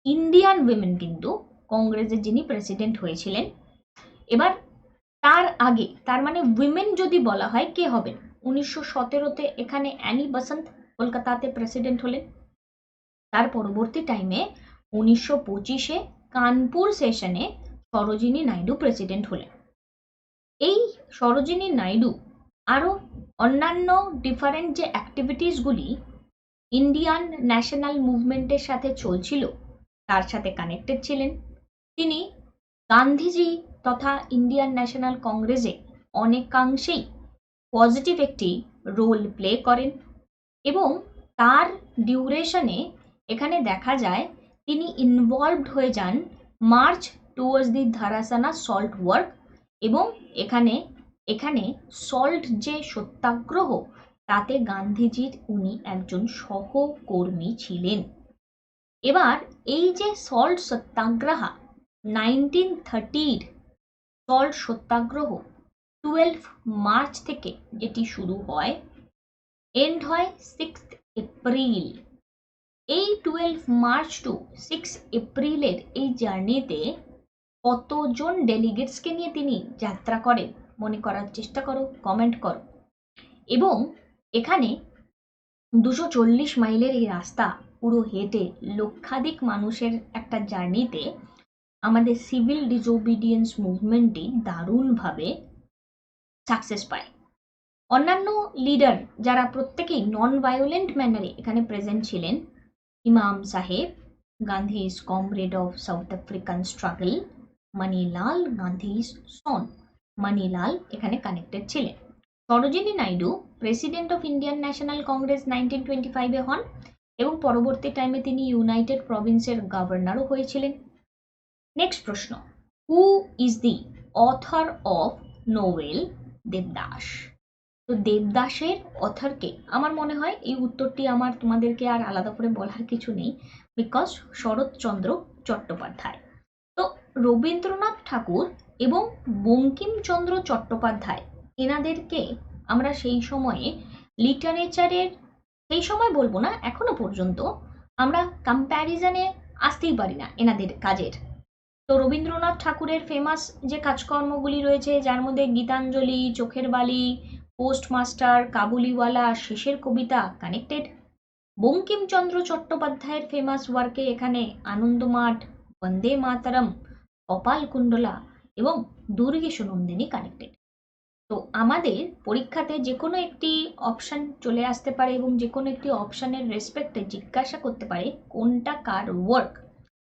ইন্ডিয়ান উইমেন কিন্তু কংগ্রেসের যিনি প্রেসিডেন্ট হয়েছিলেন। এবার তার আগে, তার মানে উইমেন যদি বলা হয় কে হবেন? 1917-তে এখানে অ্যানি বসন্ত কলকাতাতে প্রেসিডেন্ট হলেন। তার পরবর্তী টাইমে 1925-এ কানপুর সেশনে সরোজিনী নাইডু প্রেসিডেন্ট হলেন। এই সরোজিনী নাইডু আরও অন্যান্য ডিফারেন্ট যে অ্যাক্টিভিটিসগুলি ইন্ডিয়ান ন্যাশনাল মুভমেন্টের সাথে চলছিল তার সাথে কানেক্টেড ছিলেন। তিনি গান্ধীজি তথা ইন্ডিয়ান ন্যাশনাল কংগ্রেসে অনেকাংশেই পজিটিভ একটি রোল প্লে করেন এবং তার ডিউরেশনে এখানে দেখা যায় তিনি ইনভলভড হয়ে যান march towards the Dharasana salt work, এবং এখানে সল্ট যে সত্যাগ্রহ তাতে গান্ধীজির উনি একজন সহকর্মী ছিলেন। এবার এই যে সল্ট সত্যাগ্রহ 1930-র সল্ট সত্যাগ্রহ 12 মার্চ থেকে যেটি শুরু হয়, এন্ড হয় 6 এপ্রিল। এই 12 মার্চ টু 6 এপ্রিলের এই জার্নিতে কতজন ডেলিগেটসকে নিয়ে তিনি যাত্রা করেন মনে করার চেষ্টা করো, কমেন্ট করো। এবং এখানে 240 মাইলের এই রাস্তা পুরো হেঁটে লক্ষাধিক মানুষের একটা জার্নিতে আমাদের সিভিল ডিসোবিডিয়েন্স মুভমেন্টটি দারুণভাবে সাকসেস পায়। অন্যান্য লিডার যারা প্রত্যেকেই নন ভায়োলেন্ট ম্যানারে এখানে প্রেজেন্ট ছিলেন, ইমাম সাহেব, Gandhi's comrade of South African struggle, Manilal, Gandhi's son, Manilal এখানে কানেক্টেড ছিলেন। Sarojini Naidu president of Indian National Congress 1925-এ হন এবং পরবর্তী টাইমে তিনি ইউনাইটেড প্রভিন্সের গভর্নরও হয়েছিলেন। নেক্সট প্রশ্ন, who is the author of Nobel Devdas? তো দেবদাসের অথরকে, আমার মনে হয় এই উত্তরটি আমার তোমাদেরকে আর আলাদা করে বলার কিছু নেই, বিকজ শরৎচন্দ্র চট্টোপাধ্যায়। তো রবীন্দ্রনাথ ঠাকুর এবং বঙ্কিমচন্দ্র চট্টোপাধ্যায় এনাদেরকে আমরা সেই সময়ে লিটারেচারের, সেই সময় বলবো না, এখনো পর্যন্ত আমরা কম্প্যারিজনে আসতেই পারি না এনাদের কাজের। তো রবীন্দ্রনাথ ঠাকুরের ফেমাস যে কাজকর্মগুলি রয়েছে, যার মধ্যে গীতাঞ্জলি, চোখের বালি, পোস্টমাস্টার, কাবুলিওয়ালা, শেষের কবিতা কানেক্টেড। বঙ্কিমচন্দ্র চট্টোপাধ্যায়ের ফেমাস ওয়ার্কে এখানে আনন্দমাঠ, বন্দে মাতরম, কপাল কুণ্ডলা এবং দুর্গেশু নন্দিনী কানেক্টেড। তো আমাদের পরীক্ষাতে যে কোনো একটি অপশান চলে আসতে পারে এবং যে কোনো একটি অপশানের রেসপেক্টে জিজ্ঞাসা করতে পারে কোনটা কার ওয়ার্ক,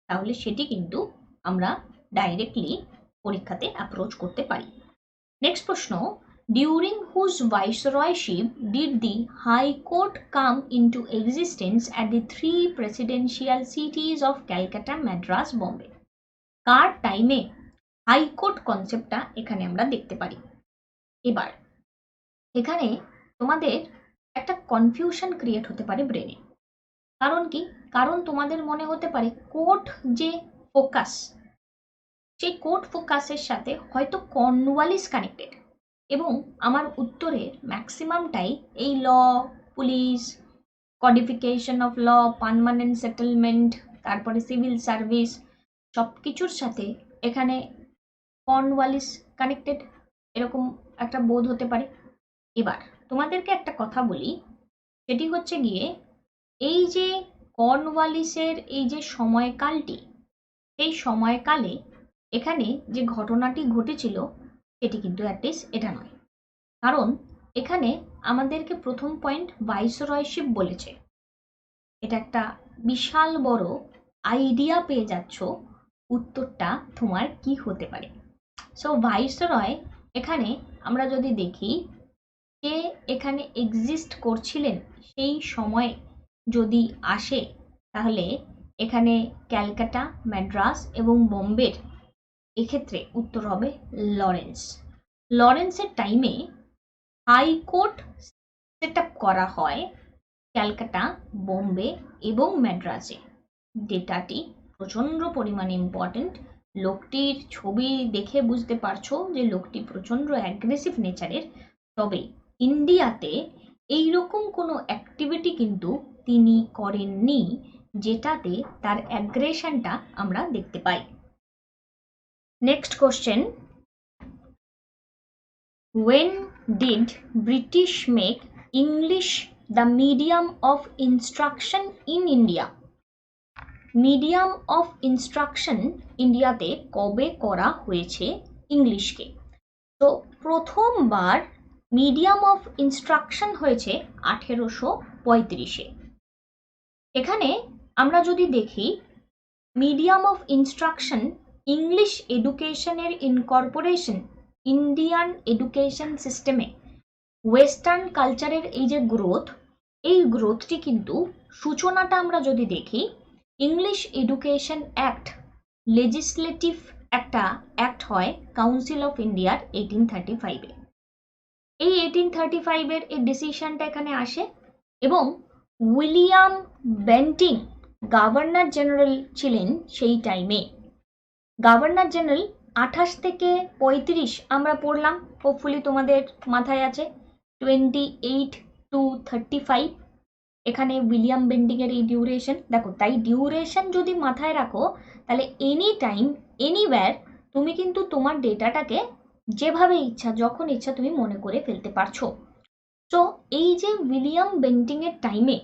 তাহলে সেটি কিন্তু আমরা ডাইরেক্টলি পরীক্ষাতে অ্যাপ্রোচ করতে পারি। নেক্সট প্রশ্ন, during whose viceroyship did the high court come into existence at the 3 presidential cities of Calcutta, Madras, Bombay? কার টাইমে হাইকোর্ট কনসেপ্টটা এখানে আমরা দেখতে পারি? এবার এখানে তোমাদের একটা কনফিউশন ক্রিয়েট হতে পারে ব্রেনে। কারণ কি? কারণ তোমাদের মনে হতে পারে কোর্ট যে ফোকাস, সেই কোর্ট ফোকাসের সাথে হয়তো কর্নওয়ালিস কানেক্টেড, এবং আমার উত্তরের ম্যাক্সিমামটাই এই law, police, codification of law, permanent settlement, তারপরে সিভিল সার্ভিস, সব কিছুর সাথে এখানে কর্নওয়ালিস কানেক্টেড, এরকম একটা বোধ হতে পারে। এবার তোমাদেরকে একটা কথা বলি, সেটি হচ্ছে গিয়ে এই যে কর্নওয়ালিসের এই যে সময়কালটি, সেই সময়কালে এখানে যে ঘটনাটি ঘটেছিল সেটি কিন্তু অ্যাটলিস্ট এটা নয়। কারণ এখানে আমাদেরকে প্রথম পয়েন্ট ভাইসরয়শিপ বলেছে, এটা একটা বিশাল বড় আইডিয়া পেয়ে যাচ্ছ উত্তরটা তোমার কি হতে পারে? সো ভাইসরয় এখানে আমরা যদি দেখি কে এখানে এক্সিস্ট করছিলেন সেই সময়ে যদি আসে, তাহলে এখানে ক্যালকাটা, ম্যাড্রাস এবং বোম্বের এক্ষেত্রে উত্তর হবে লরেন্স। লরেন্সের টাইমে হাইকোর্ট সেট আপ করা হয় ক্যালকাটা, বোম্বে এবং ম্যাড্রাসে। ডেটাটি প্রচণ্ড পরিমাণে ইম্পর্টেন্ট। লোকটির ছবি দেখে বুঝতে পারছো যে লোকটি প্রচণ্ড অ্যাগ্রেসিভ নেচারের, তবে ইন্ডিয়াতে এইরকম কোনো অ্যাক্টিভিটি কিন্তু তিনি করেননি যেটাতে তার অ্যাগ্রেশনটা আমরা দেখতে পাই। Next question, when did British make English the medium of instruction in India? Medium of instruction ইন্ডিয়াতে কবে করা হয়েছে ইংলিশকে? তো প্রথমবার মিডিয়াম অফ ইনস্ট্রাকশন হয়েছে 1835-এ। এখানে আমরা যদি দেখি মিডিয়াম অফ ইনস্ট্রাকশন ইংলিশ এডুকেশনের ইনকর্পোরেশন ইন্ডিয়ান এডুকেশন সিস্টেমে ওয়েস্টার্ন কালচারের এই যে গ্রোথ, এই গ্রোথটি কিন্তু সূচনাটা আমরা যদি দেখি ইংলিশ এডুকেশন অ্যাক্ট লেজিসলেটিভ একটা অ্যাক্ট হয় কাউন্সিল অফ ইন্ডিয়ার 1835-এ। এই 1835-এর এই ডিসিশনটা এখানে আসে এবং উইলিয়াম বেন্টিং গভর্নর জেনারেল ছিলেন সেই টাইমে। গভর্নর জেনারেল 28 থেকে 35 আমরা পড়লাম, হোপফুলি তোমাদের মাথায় আছে। 28 to 35 এখানে উইলিয়াম বেন্টিংয়ের এই ডিউরেশন দেখো। তাই ডিউরেশন যদি মাথায় রাখো তাহলে এনি টাইম এনিওয়্যার তুমি কিন্তু তোমার ডেটাটাকে যেভাবে ইচ্ছা যখন ইচ্ছা তুমি মনে করে ফেলতে পারছো। তো এই যে উইলিয়াম বেন্টিংয়ের টাইমে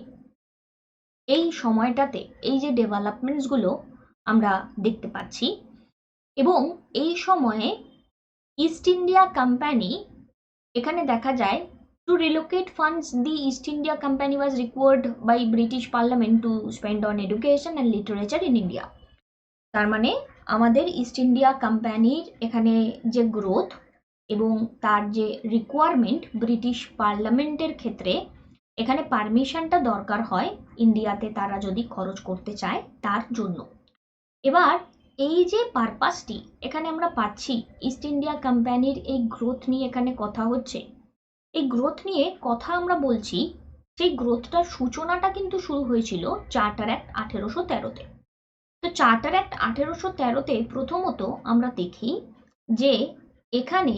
এই সময়টাতে এই যে ডেভেলপমেন্টসগুলো আমরা দেখতে পাচ্ছি, এবং এই সময়ে ইস্ট ইন্ডিয়া কোম্পানি এখানে দেখা যায় to relocate funds the East India Company was required by British Parliament to spend on education and literature in India। তার মানে আমাদের ইস্ট ইন্ডিয়া কোম্পানির এখানে যে গ্রোথ এবং তার যে রিকোয়ারমেন্ট ব্রিটিশ পার্লামেন্টের ক্ষেত্রে এখানে পারমিশনটা দরকার হয় ইন্ডিয়াতে তারা যদি খরচ করতে চায় তার জন্য। এবার এই যে পারপাসটি এখানে আমরা পাচ্ছি, ইস্ট ইন্ডিয়া কোম্পানির এই গ্রোথ নিয়ে এখানে কথা হচ্ছে। এই গ্রোথ নিয়ে কথা আমরা বলছি, সেই গ্রোথটার সূচনাটা কিন্তু শুরু হয়েছিল চার্টার অ্যাক্ট 1813-তে। তো চার্টার অ্যাক্ট 1813-তে প্রথমত আমরা দেখি যে এখানে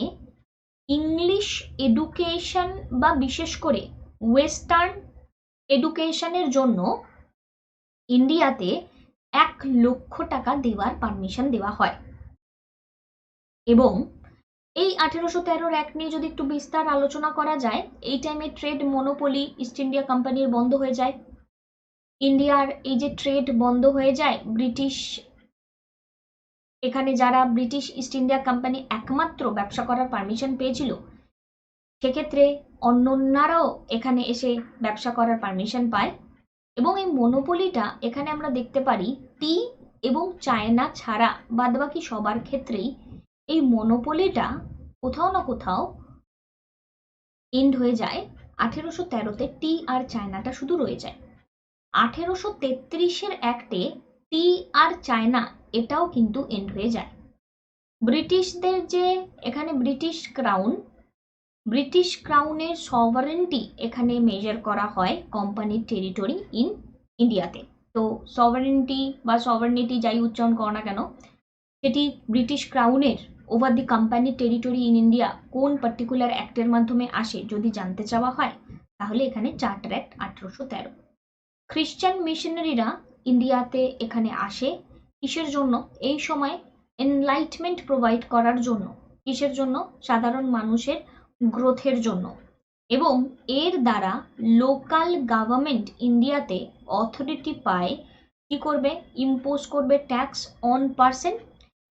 ইংলিশ এডুকেশন বা বিশেষ করে ওয়েস্টার্ন এডুকেশনের জন্য ইন্ডিয়াতে 1 লক্ষ টাকা দেওয়ার পারমিশন দেওয়া হয়। এবং এই 1813 অ্যাক্ট নিয়ে যদি একটু বিস্তার আলোচনা করা যায়, এই টাইমে ট্রেড মনোপলি ইস্ট ইন্ডিয়া কোম্পানির বন্ধ হয়ে যায়। ইন্ডিয়ার এই যে ট্রেড বন্ধ হয়ে যায়, ব্রিটিশ এখানে যারা ব্রিটিশ ইস্ট ইন্ডিয়া কোম্পানি একমাত্র ব্যবসা করার পারমিশন পেয়েছিল, সেক্ষেত্রে অন্যান্যরাও এখানে এসে ব্যবসা করার পারমিশন পায়। এবং এই মনোপলিটা এখানে আমরা দেখতে পারি টি এবং চায়না ছাড়া বাদবাকি সবার ক্ষেত্রেই এই মনোপলিটা কোথাও না কোথাও এন্ড হয়ে যায়। 1813-তে টি আর চায়নাটা শুধু রয়ে যায়। 1833-এর অ্যাক্টে টি আর চায়না এটাও কিন্তু এন্ড হয়ে যায়। ব্রিটিশদের যে এখানে ব্রিটিশ ক্রাউনের সভারেন্টি এখানে মেজার করা হয় কোম্পানির টেরিটরি ইন ইন্ডিয়াতে। তো সভারেন্টি বা সভারেনিটি যাই উচ্চারণ করো না কেন, সেটি ব্রিটিশ ক্রাউনের ওভার দি কোম্পানির টেরিটরি ইন ইন্ডিয়া কোন পার্টিকুলার অ্যাক্টের মাধ্যমে আসে যদি জানতে চাওয়া হয়, তাহলে এখানে চার্টার অ্যাক্ট 1813। খ্রিশ্চান মিশনারিরা ইন্ডিয়াতে এখানে আসে কিসের জন্য? এই সময় এনলাইটমেন্ট প্রোভাইড করার জন্য। কিসের জন্য? সাধারণ মানুষের গ্রোথের জন্য। এবং এর দ্বারা লোকাল গভর্নমেন্ট ইন্ডিয়াতে অথরিটি পায় কি করবে? ইম্পোজ করবে tax on person.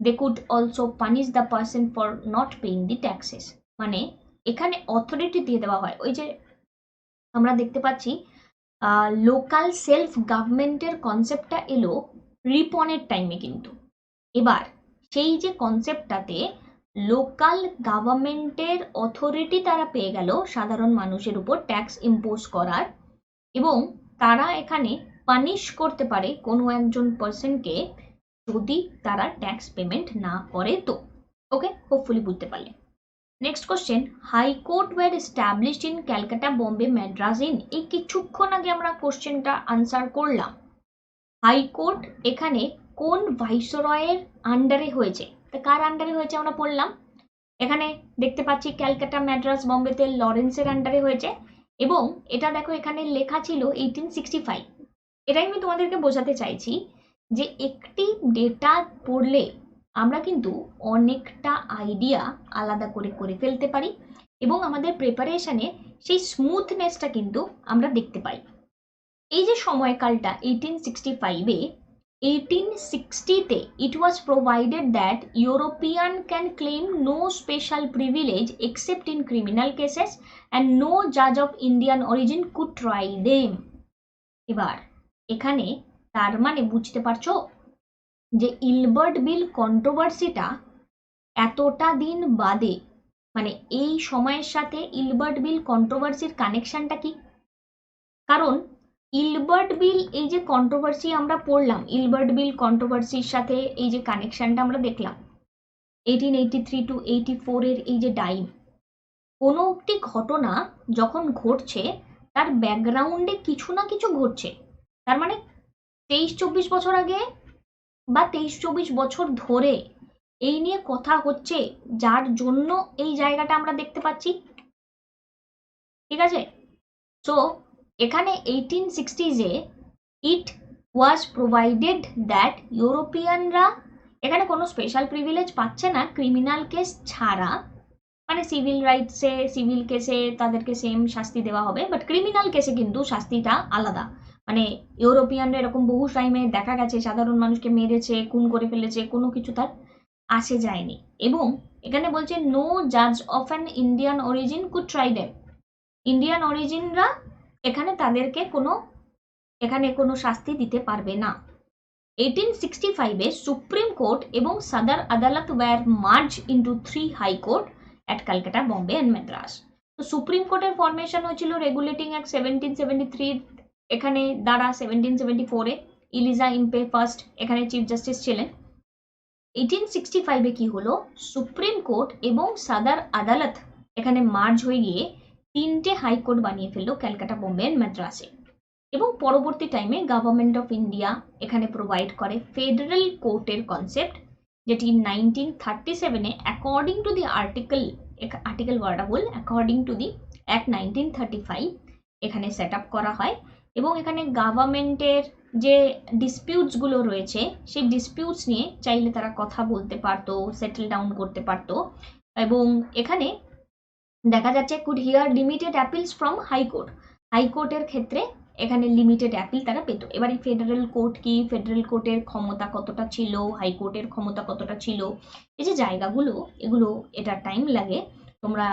They could also punish the person for not paying the taxes. মানে এখানে অথরিটি দিয়ে দেওয়া হয়। ওই যে আমরা দেখতে পাচ্ছি লোকাল সেলফ গভর্নমেন্টের কনসেপ্টটা এলো রিপনের টাইমে, কিন্তু এবার সেই যে কনসেপ্টটাতে লোকাল গভর্নমেন্টের অথরিটি তারা পেয়ে গেল সাধারণ মানুষের উপর ট্যাক্স ইম্পোজ করার, এবং তারা এখানে পানিশ করতে পারে কোনো একজন পার্সনকে যদি তারা ট্যাক্স পেমেন্ট না করে। তো ওকে, হোপফুলি বুঝতে পারলে। Next question, high court were established in Calcutta, Bombay, Madras in, এই কিছুক্ষণ আগে আমরা কোশ্চেনটা আনসার করলাম। হাইকোর্ট এখানে কোন ভাইসরয়ের আন্ডারে হয়েছে? তা কার আন্ডারে হয়েছে আমরা পড়লাম, এখানে দেখতে পাচ্ছি ক্যালকাটা, ম্যাড্রাস, বম্বেতে লরেন্সের আন্ডারে হয়েছে, এবং এটা দেখো এখানে লেখা ছিল 1865। এটাই আমি তোমাদেরকে বোঝাতে চাইছি যে একটি ডেটা পড়লে আমরা কিন্তু অনেকটা আইডিয়া আলাদা করে করে ফেলতে পারি, এবং আমাদের প্রিপারেশনে সেই স্মুথনেসটা কিন্তু আমরা দেখতে পাই। এই যে সময়কালটা 1865-এ, 1860-তে it was provided that European can claim no special privilege except in criminal cases and no judge of Indian origin could try them। এবার এখানে তার মানে বুঝতে পারছো যে ইলবার্ট বিল কন্ট্রোভার্সিটা এতটা দিন বাদে, মানে এই সময়ের সাথে ইলবার্ট বিল কন্ট্রোভার্সির কানেকশনটা কি? কারণ ইলবার্ট বিল, এই যে কন্ট্রোভার্সি আমরা পড়লাম, ইলবার্ট বিল কন্ট্রোভার্সির সাথে এই যে কানেকশনটা আমরা দেখলাম 1883 to 84-এর এই যে টাইম, কোনো একটি ঘটনা যখন ঘটছে তার ব্যাকগ্রাউন্ডে কিছু না কিছু ঘটছে। তার মানে 23-24 বছর আগে বা 23-24 বছর ধরে এই নিয়ে কথা হচ্ছে, যার জন্য এই জায়গাটা আমরা দেখতে পাচ্ছি। ঠিক আছে, সো এখানে 1860s-এ ইট ওয়াজ প্রোভাইডেড দ্যাট ইউরোপিয়ানরা এখানে কোনো স্পেশাল প্রিভিলেজ পাচ্ছে না ক্রিমিনাল কেস ছাড়া, মানে সিভিল রাইটসে, সিভিল কেসে তাদেরকে সেম শাস্তি দেওয়া হবে, বাট ক্রিমিনাল কেসে কিন্তু শাস্তিটা আলাদা। মানে ইউরোপিয়ানরা এরকম বহু টাইমে দেখা গেছে সাধারণ মানুষকে মেরেছে, খুন করে ফেলেছে, কোনো কিছু তার আসে যায়নি। এবং এখানে বলছে নো জাজ of an Indian origin could try them, Indian অরিজিনরা এখানে তাদেরকে এখানে কোনো শাস্তি দিতে পারবে না। 1865-এ সুপ্রিম কোর্ট এবং Sadar Adalat were merge into 3 high court at Calcutta, Bombay and Madras. তো সুপ্রিম কোর্টের ফরমেশন হয়েছিল রেগুলেটিং অ্যাক্ট 1773 এখানে দ্বারা, 1774-এ ইলিজা ইম্পে ফার্স্ট এখানে চিফ জাস্টিস ছিলেন। 1865-এ কি হলো, সুপ্রিম কোর্ট এবং সদর আদালত এখানে মার্জ হয়ে গিয়ে 3টে হাইকোর্ট বানিয়ে ফেললো ক্যালকাটা, বম্বে অ্যান্ড মাদ্রাসে। এবং পরবর্তী টাইমে গভর্নমেন্ট অফ ইন্ডিয়া এখানে প্রোভাইড করে ফেডারেল কোর্টের কনসেপ্ট, যেটি 1937-এ অ্যাকর্ডিং টু দি আর্টিকেল ওয়ার্ডা বল অ্যাকর্ডিং টু দি অ্যাক্ট 1935 এখানে সেট আপ করা হয়। এবং এখানে গভর্নমেন্টের যে ডিসপিউটসগুলো রয়েছে সেই ডিসপিউটস নিয়ে চাইলে তারা কথা বলতে পারতো, সেটেল ডাউন করতে পারতো। এবং এখানে দেখা যাচ্ছে could hear limited appeals from high court, হাইকোর্টের ক্ষেত্রে এখানে লিমিটেড অ্যাপিল তারা পেত। এবার এই ফেডারেল কোর্ট কি, ফেডারেল কোর্টের ক্ষমতা কতটা ছিল, হাইকোর্টের ক্ষমতা কতটা ছিল, এই যে জায়গাগুলো, এগুলো এটা টাইম লাগে, তোমরা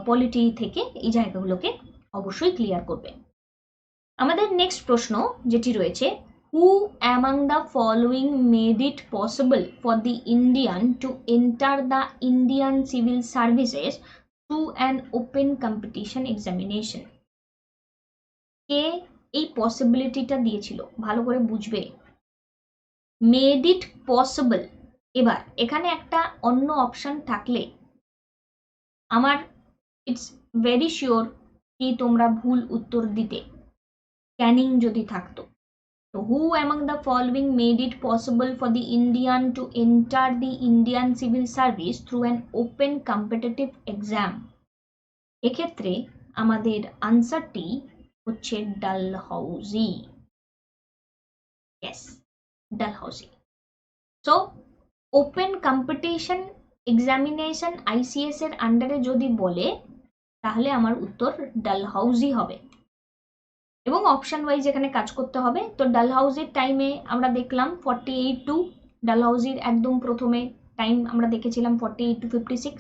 পলিটি থেকে এই জায়গাগুলোকে অবশ্যই ক্লিয়ার করবে। আমাদের নেক্সট প্রশ্ন যেটি রয়েছে, who among the following made it possible for the Indian to enter the Indian civil services through an open competition examination? কে এই পসিবিলিটিটা দিয়েছিল? ভালো করে বুঝবে, মেড ইট পসিবল। এবার এখানে একটা অন্য অপশন থাকলে আমার ইটস ভেরি শিওর কি তোমরা ভুল উত্তর দিতে, ক্যানিং যদি থাকতো। তো who among the following made it possible for the Indian to enter the Indian civil service through an open competitive exam? এক্ষেত্রে আমাদের আনসারটি হচ্ছে Dalhousie. Yes, Dalhousie. So open competition examination ICS এর আন্ডারে যদি বলে তাহলে আমার উত্তর ডালহাউজি হবে, এবং অপশন ওয়াইজ এখানে কাজ করতে হবে। তো ডালহাউজির টাইমে আমরা দেখলাম 48 টু, ডালহাউজির একদম প্রথমে টাইম আমরা দেখেছিলাম 48 to 56।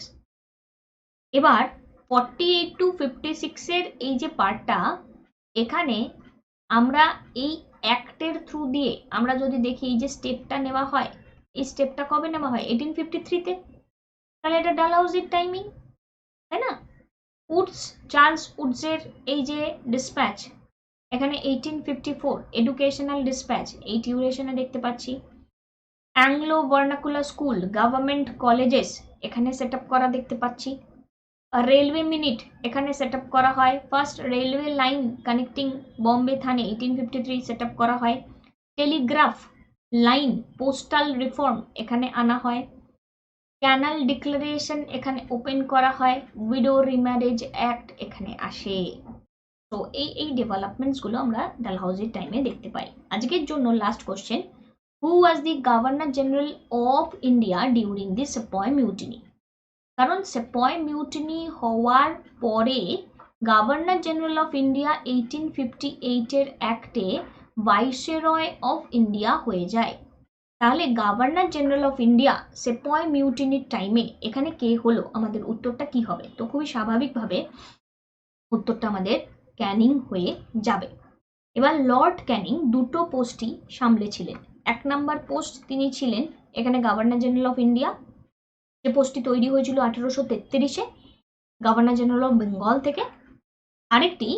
এবার 48 to 56-এর এই যে পার্টটা, এখানে আমরা এই অ্যাক্টের থ্রু দিয়ে আমরা যদি দেখি এই যে স্টেপটা নেওয়া হয়, এই স্টেপটা কবে নেওয়া হয়? 1853-তে। তাহলে এটা ডালহাউজির টাইমিং, তাই না? চার্লস উডসের এই যে ডিসপ্যাচ, এখানে 1854 এডুকেশনাল ডিসপ্যাচ, এই ডিউরেশনে দেখতে পাচ্ছি। Anglo vernacular school, government colleges, এখানে সেট আপ করা দেখতে পাচ্ছি। রেলওয়ে মিনিট এখানে সেট আপ করা হয়। First railway line connecting Bombay Thane 1853 set up করা হয়। টেলিগ্রাফ লাইন, পোস্টাল রিফর্ম এখানে আনা হয়। ক্যানাল ডিক্লারেশন এখানে ওপেন করা হয়। উইডো রিম্যারেজ অ্যাক্ট এখানে আসে। তো এই ডেভেলপমেন্টসগুলো আমরা ডালহাউজির টাইমে দেখতে পাই। আজকের জন্য last question, who was the governor general of India during the sepoy mutiny? কারণ সেপয় মিউটিনি হওয়ার পরে গভর্নর জেনারেল অফ ইন্ডিয়া 1858-এর অ্যাক্টে ভাইসরয় অফ ইন্ডিয়া হয়ে যায়। তাহলে governor general of India sepoy মিউটিনির টাইমে এখানে কে হলো? আমাদের উত্তরটা কি হবে? তো খুবই স্বাভাবিকভাবে উত্তরটা আমাদের ক্যানিং হয়ে যাবে। এবার লর্ড ক্যানিং দুটো পোস্টই সামলেছিলেন। 1 নম্বর পোস্ট তিনি ছিলেন এখানে গভর্নর জেনারেল অফ ইন্ডিয়া, যে পোস্টটি তৈরি হয়েছিল 1833-এ গভর্নর জেনারেল অফ বেঙ্গল থেকে। আরেকটি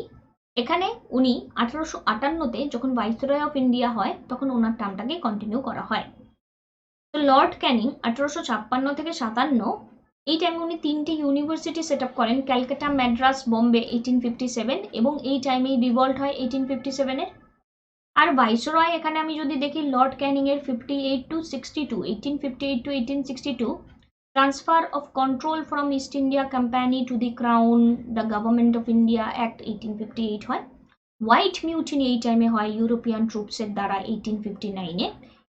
এখানে উনি 1858-তে যখন ভাইসরয় অফ ইন্ডিয়া হয় তখন ওনার টার্মটাকে কন্টিনিউ করা হয়। তো লর্ড ক্যানিং 1856 থেকে 57 এই টাইমে উনি 3টি ইউনিভার্সিটি সেট আপ করেন, ক্যালকাটা, ম্যাড্রাস, বোম্বে 1857, এবং এই টাইমেই রিভল্ট হয় 1857-এর। আর ভাইসরয় এখানে আমি যদি দেখি লর্ড ক্যানিং এর 58 to 62, 1858 to 1862, transfer of control from east India company to the crown, the government of India act 1858 হয়। হোয়াইট মিউটিনি এই টাইমে হয় ইউরোপিয়ান ট্রুপসের দ্বারা 1859-এ।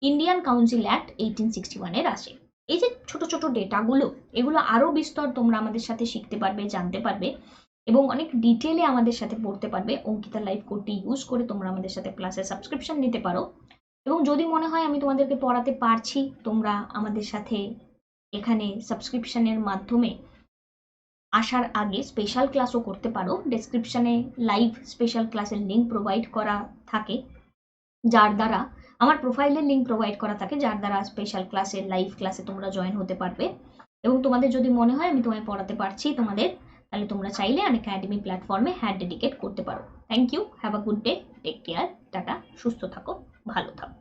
ইন্ডিয়ান কাউন্সিল অ্যাক্ট 1861-এর আসে। এই যে ছোট ছোট ডেটাগুলো, এগুলো আরও বিস্তর তোমরা আমাদের সাথে শিখতে পারবে, জানতে পারবে এবং অনেক ডিটেলে আমাদের সাথে পড়তে পারবে। অঙ্কিতা লাইভ কোডটি ইউজ করে তোমরা আমাদের সাথে ক্লাসে সাবস্ক্রিপশন নিতে পারো, এবং যদি মনে হয় আমি তোমাদেরকে পড়াতে পারছি, তোমরা আমাদের সাথে এখানে সাবস্ক্রিপশনের মাধ্যমে আসার আগে স্পেশাল ক্লাসও করতে পারো। ডেসক্রিপশনে লাইভ স্পেশাল ক্লাসের লিঙ্ক প্রোভাইড করা থাকে, যার দ্বারা আমার প্রোফাইলের লিঙ্ক প্রোভাইড করা থাকে, যার দ্বারা স্পেশাল ক্লাসে লাইভ ক্লাসে তোমরা জয়েন হতে পারবে। এবং তোমাদের যদি মনে হয় আমি তোমায় পড়াতে পারছি তোমাদের, তাহলে তোমরা চাইলে আনএকাডেমি প্ল্যাটফর্মে ডেডিকেট করতে পারো। Thank you, have a good day, take care, tata, সুস্থ থাকো, ভালো থাকো।